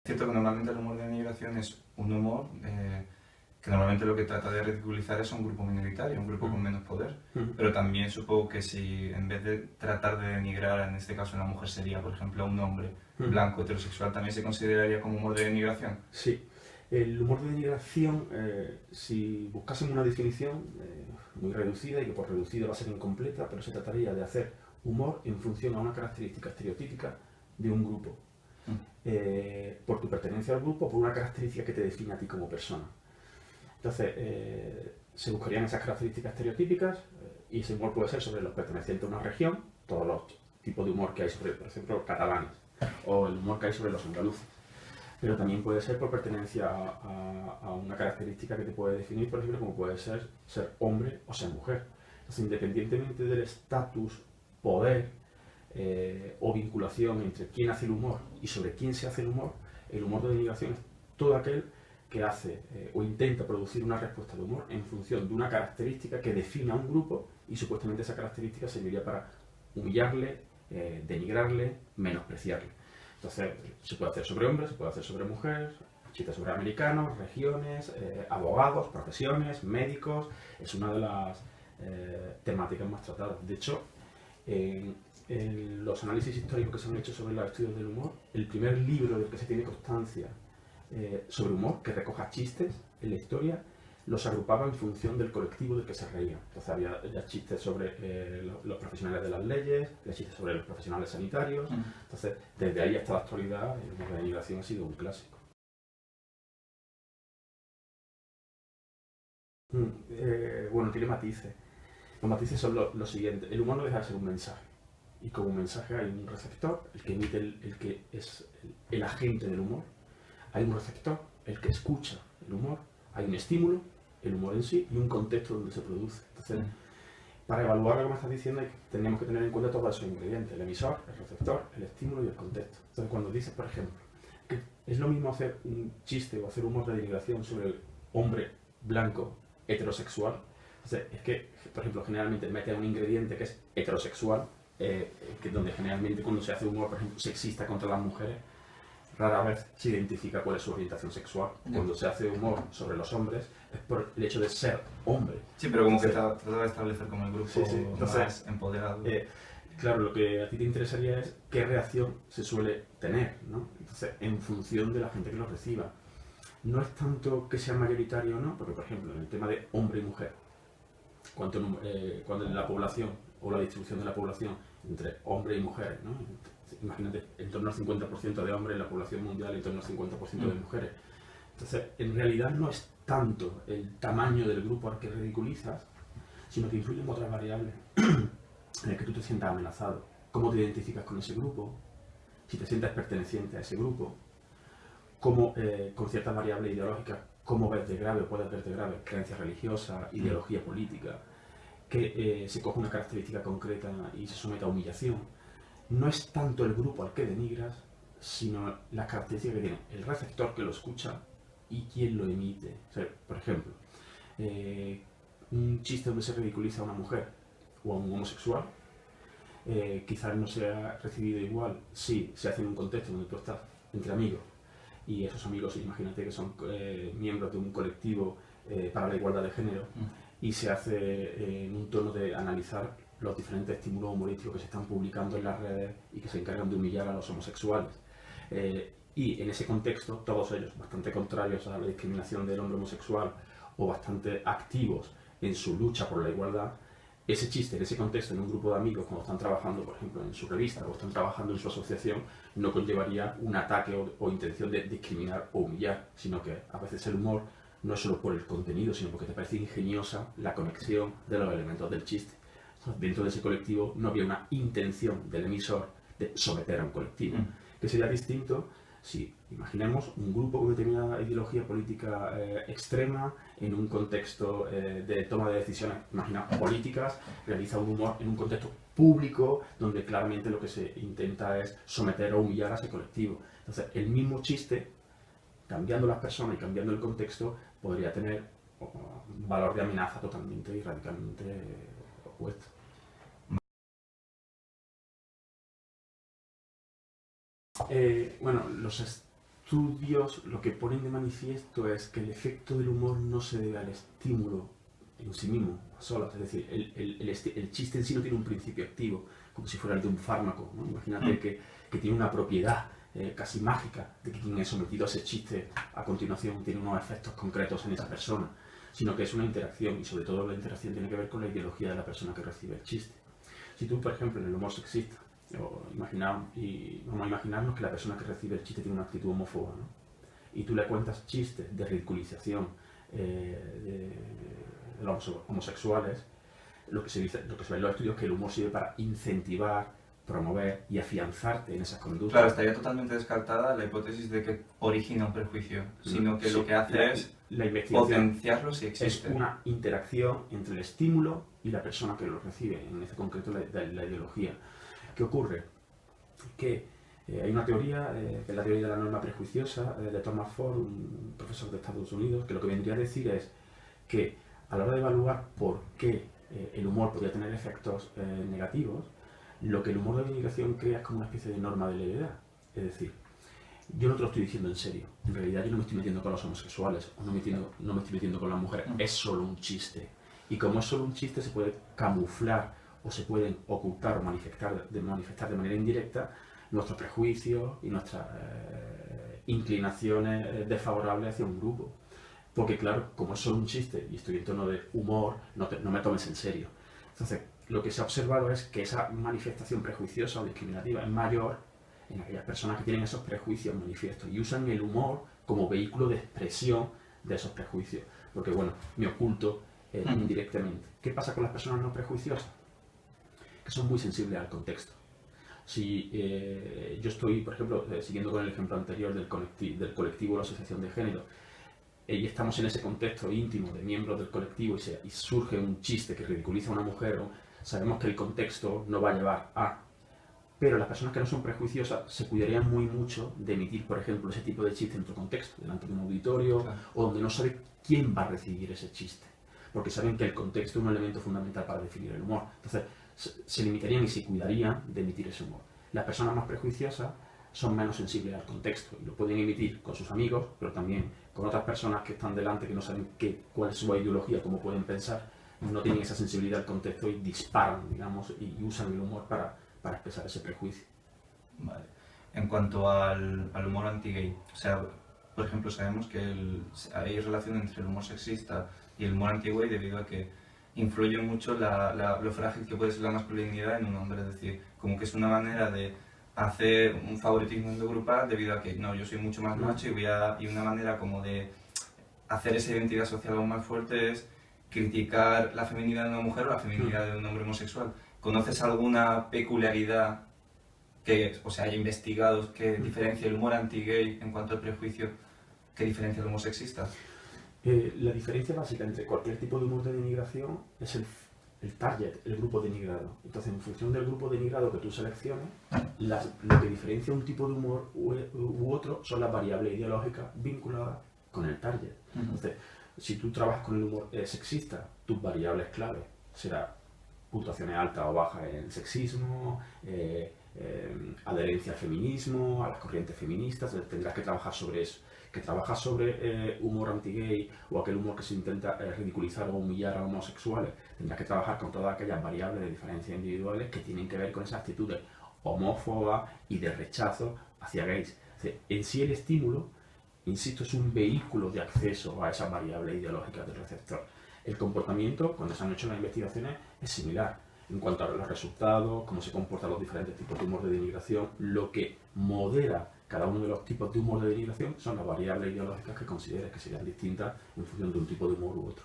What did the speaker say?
cierto que normalmente el humor de denigración es un humor que normalmente lo que trata de ridiculizar es a un grupo minoritario, un grupo con menos poder. Pero también supongo que si en vez de tratar de denigrar, en este caso una mujer sería, por ejemplo, un hombre blanco heterosexual, ¿también se consideraría como humor de denigración? Sí. El humor de denigración, si buscásemos una definición muy reducida, y que por reducida va a ser incompleta, pero se trataría de hacer humor en función a una característica estereotípica de un grupo. Por tu pertenencia al grupo, por una característica que te define a ti como persona. Entonces, se buscarían esas características estereotípicas y ese humor puede ser sobre los pertenecientes a una región, todos los tipos de humor que hay sobre, por ejemplo, catalanes, o el humor que hay sobre los andaluces. Pero también puede ser por pertenencia a una característica que te puede definir, por ejemplo, como puede ser hombre o ser mujer. Entonces, independientemente del estatus, poder o vinculación entre quién hace el humor y sobre quién se hace el humor de denigración es todo aquel que hace o intenta producir una respuesta de humor en función de una característica que define a un grupo y supuestamente esa característica serviría para humillarle, denigrarle, menospreciarle. Entonces, se puede hacer sobre hombres, se puede hacer sobre mujeres, chistes sobre americanos, regiones, abogados, profesiones, médicos. Es una de las temáticas más tratadas. De hecho, en los análisis históricos que se han hecho sobre los estudios del humor, el primer libro del que se tiene constancia sobre humor, que recoja chistes en la historia, los agrupaba en función del colectivo del que se reían. Entonces había ya chistes sobre los profesionales de las leyes, ya chistes sobre los profesionales sanitarios. Entonces, desde ahí hasta la actualidad, el humor de denigración ha sido un clásico. Bueno, tiene matices. Los matices son lo siguiente. El humor no deja de ser un mensaje. Y como un mensaje hay un receptor, el que emite, el que es el agente del humor. Hay un receptor, el que escucha el humor. Hay un estímulo, el humor en sí, y un contexto donde se produce. Entonces, para evaluar lo que me estás diciendo, tenemos que tener en cuenta todos esos ingredientes: el emisor, el receptor, el estímulo y el contexto. Entonces, cuando dices, por ejemplo, que es lo mismo hacer un chiste o hacer humor de denigración sobre el hombre blanco heterosexual, entonces, es que, por ejemplo, generalmente mete un ingrediente que es heterosexual, que es donde generalmente cuando se hace humor, por ejemplo, sexista contra las mujeres, rara vez se identifica cuál es su orientación sexual. Cuando se hace humor sobre los hombres es por el hecho de ser hombre. Sí, pero como que trata de establecer como el grupo Entonces, más empoderado. Claro, lo que a ti te interesaría es qué reacción se suele tener, ¿no? Entonces, en función de la gente que lo reciba. No es tanto que sea mayoritario o no, porque, por ejemplo, en el tema de hombre y mujer, cuando la población o la distribución de la población entre hombres y mujeres, ¿no? Imagínate, en torno al 50% de hombres en la población mundial y en torno al 50% de mujeres. Entonces, en realidad no es tanto el tamaño del grupo al que ridiculizas, sino que influyen otras variables en el que tú te sientas amenazado. Cómo te identificas con ese grupo, si te sientes perteneciente a ese grupo, cómo, con ciertas variables ideológicas, cómo ves de grave o puedes ver de grave creencias religiosas, ideología política, que se coge una característica concreta y se somete a humillación. No es tanto el grupo al que denigras, sino las características que tiene el receptor que lo escucha y quien lo emite. O sea, por ejemplo, un chiste donde se ridiculiza a una mujer o a un homosexual, quizás no sea recibido igual si se hace en un contexto donde tú estás entre amigos y esos amigos, imagínate que son miembros de un colectivo para la igualdad de género, y se hace en un tono de analizar los diferentes estímulos humorísticos que se están publicando en las redes y que se encargan de humillar a los homosexuales. Y en ese contexto, todos ellos bastante contrarios a la discriminación del hombre homosexual o bastante activos en su lucha por la igualdad, ese chiste en ese contexto, en un grupo de amigos, cuando están trabajando, por ejemplo, en su revista o están trabajando en su asociación, no conllevaría un ataque o intención de discriminar o humillar, sino que a veces el humor no es solo por el contenido, sino porque te parece ingeniosa la conexión de los elementos del chiste. Entonces, dentro de ese colectivo no había una intención del emisor de someter a un colectivo, que sería distinto si imaginemos un grupo con determinada ideología política extrema en un contexto de toma de decisiones, imagina, políticas, realiza un humor en un contexto público donde claramente lo que se intenta es someter o humillar a ese colectivo. Entonces, el mismo chiste, cambiando las personas y cambiando el contexto, podría tener un valor de amenaza totalmente y radicalmente opuesto. Bueno, los estudios lo que ponen de manifiesto es que el efecto del humor no se debe al estímulo en sí mismo, a solas. Es decir, el chiste en sí no tiene un principio activo, como si fuera el de un fármaco, ¿no? Imagínate que tiene una propiedad casi mágica de que quien es sometido a ese chiste a continuación tiene unos efectos concretos en esa persona, sino que es una interacción, y sobre todo la interacción tiene que ver con la ideología de la persona que recibe el chiste. Si tú, por ejemplo, en el humor sexista, vamos a imaginarnos que la persona que recibe el chiste tiene una actitud homófoba, ¿no? Y tú le cuentas chistes de ridiculización de los homosexuales, lo que se ve en los estudios es que el humor sirve para incentivar, promover y afianzarte en esas conductas. Claro, estaría totalmente descartada la hipótesis de que origina un prejuicio, sino que lo que hace es potenciarlo si existe. Es una interacción entre el estímulo y la persona que lo recibe, en este concreto la ideología. ¿Qué ocurre? Que hay una teoría, que es la teoría de la norma prejuiciosa, de Thomas Ford, un profesor de Estados Unidos, que lo que vendría a decir es que a la hora de evaluar por qué el humor podría tener efectos negativos, lo que el humor de denigración crea es como una especie de norma de levedad. Es decir, yo no te lo estoy diciendo en serio. En realidad yo no me estoy metiendo con los homosexuales, o no me estoy metiendo con las mujeres. Es solo un chiste. Y como es solo un chiste, se puede camuflar o se pueden ocultar o manifestar de manera indirecta nuestros prejuicios y nuestras inclinaciones desfavorables hacia un grupo. Porque claro, como es solo un chiste y estoy en tono de humor, no me tomes en serio. Entonces, lo que se ha observado es que esa manifestación prejuiciosa o discriminativa es mayor en aquellas personas que tienen esos prejuicios manifiestos y usan el humor como vehículo de expresión de esos prejuicios. Porque bueno, me oculto indirectamente. ¿Qué pasa con las personas no prejuiciosas? Que son muy sensibles al contexto. Si yo estoy, por ejemplo, siguiendo con el ejemplo anterior del colectivo o la asociación de género, y estamos en ese contexto íntimo de miembros del colectivo y surge un chiste que ridiculiza a una mujer, sabemos que el contexto no va a llevar a... Pero las personas que no son prejuiciosas se cuidarían muy mucho de emitir, por ejemplo, ese tipo de chiste en otro contexto, delante de un auditorio, claro, o donde no sabe quién va a recibir ese chiste, porque saben que el contexto es un elemento fundamental para definir el humor. Entonces, se limitarían y se cuidarían de emitir ese humor. Las personas más prejuiciosas son menos sensibles al contexto y lo pueden emitir con sus amigos, pero también con otras personas que están delante, que no saben cuál es su ideología, cómo pueden pensar, no tienen esa sensibilidad al contexto y disparan, digamos, y usan el humor para expresar ese prejuicio. Vale. En cuanto al humor anti-gay, o sea, por ejemplo, sabemos que hay relación entre el humor sexista y el humor anti-gay debido a que influye mucho lo frágil que puede ser la masculinidad en un hombre, es decir, como que es una manera de hacer un favoritismo grupal debido a que no, yo soy mucho más macho y una manera como de hacer esa identidad social aún más fuerte es criticar la feminidad de una mujer o la feminidad de un hombre homosexual. ¿Conoces alguna peculiaridad que o sea, haya investigado que diferencia el humor anti-gay en cuanto al prejuicio que diferencia el humor sexista? La diferencia básica entre cualquier tipo de humor de denigración es el target, el grupo denigrado. Entonces, en función del grupo denigrado que tú selecciones, lo que diferencia un tipo de humor u otro son las variables ideológicas vinculadas con el target. Entonces, si tú trabajas con el humor sexista, tus variables clave serán puntuaciones altas o bajas en sexismo, adherencia al feminismo, a las corrientes feministas, tendrás que trabajar sobre eso. Que trabajas sobre humor anti-gay o aquel humor que se intenta ridiculizar o humillar a homosexuales, tendrás que trabajar con todas aquellas variables de diferencia individuales que tienen que ver con esas actitudes homófobas y de rechazo hacia gays. O sea, en sí el estímulo, insisto, es un vehículo de acceso a esas variables ideológicas del receptor. El comportamiento, cuando se han hecho las investigaciones, es similar. En cuanto a los resultados, cómo se comportan los diferentes tipos de humor de denigración, lo que modera cada uno de los tipos de humor de denigración son las variables ideológicas que consideres que serían distintas en función de un tipo de humor u otro.